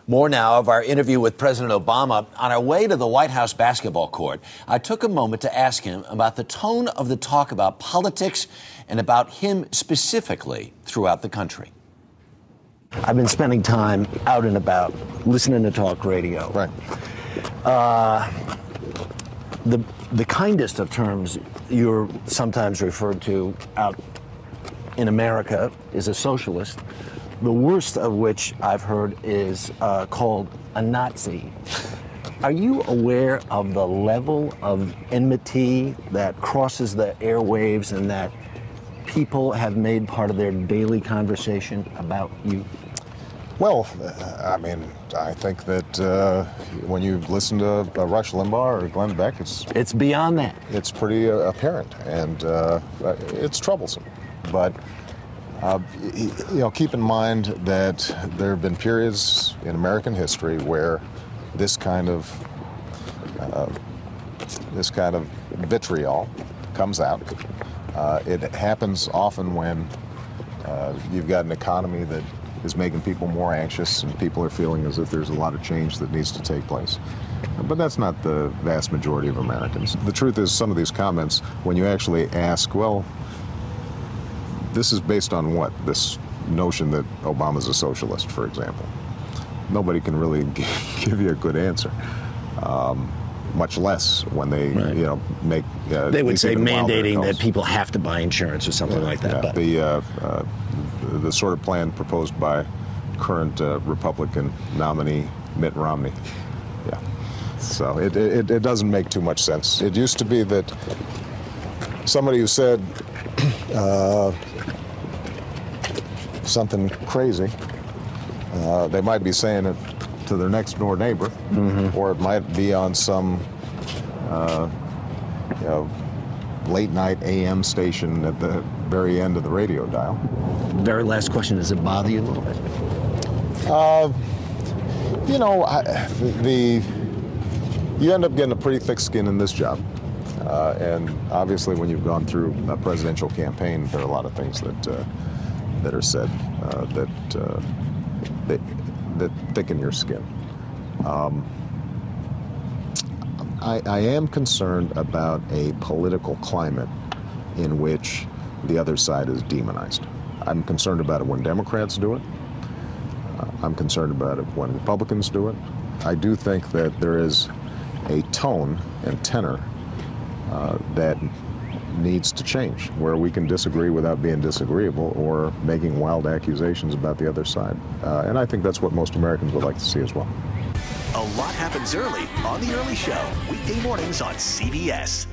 More now of our interview with President Obama. On our way to the White House basketball court, I took a moment to ask him about the tone of the talk about politics and about him specifically throughout the country. I've been spending time out and about, listening to talk radio. Right. The kindest of terms you're sometimes referred to out in America is a socialist. The worst of which I've heard is called a Nazi. Are you aware of the level of enmity that crosses the airwaves and that people have made part of their daily conversation about you? Well, I mean, I think that when you listen to Rush Limbaugh or Glenn Beck, it's beyond that. It's pretty apparent, and it's troublesome. But keep in mind that there have been periods in American history where this kind of vitriol comes out. It happens often when you've got an economy that is making people more anxious and people are feeling as if there's a lot of change that needs to take place. But that's not the vast majority of Americans. The truth is, some of these comments, when you actually ask, well, this is based on what? This notion that Obama's a socialist, for example. Nobody can really give you a good answer. Much less when they, right. Make. They would say mandating that people have to buy insurance or something like that. Yeah. The sort of plan proposed by current Republican nominee Mitt Romney. Yeah. So it doesn't make too much sense. It used to be that somebody who said something crazy, they might be saying it to their next door neighbor, or it might be on some late night AM station at the very end of the radio dial. Very last question, does it bother you a little bit? You end up getting a pretty thick skin in this job. And obviously when you've gone through a presidential campaign, there are a lot of things that are said that thicken your skin. I am concerned about a political climate in which the other side is demonized. I'm concerned about it when Democrats do it. I'm concerned about it when Republicans do it. I do think that there is a tone and tenor that needs to change, where we can disagree without being disagreeable or making wild accusations about the other side. And I think that's what most Americans would like to see as well. A lot happens early on The Early Show, weekday mornings on CBS.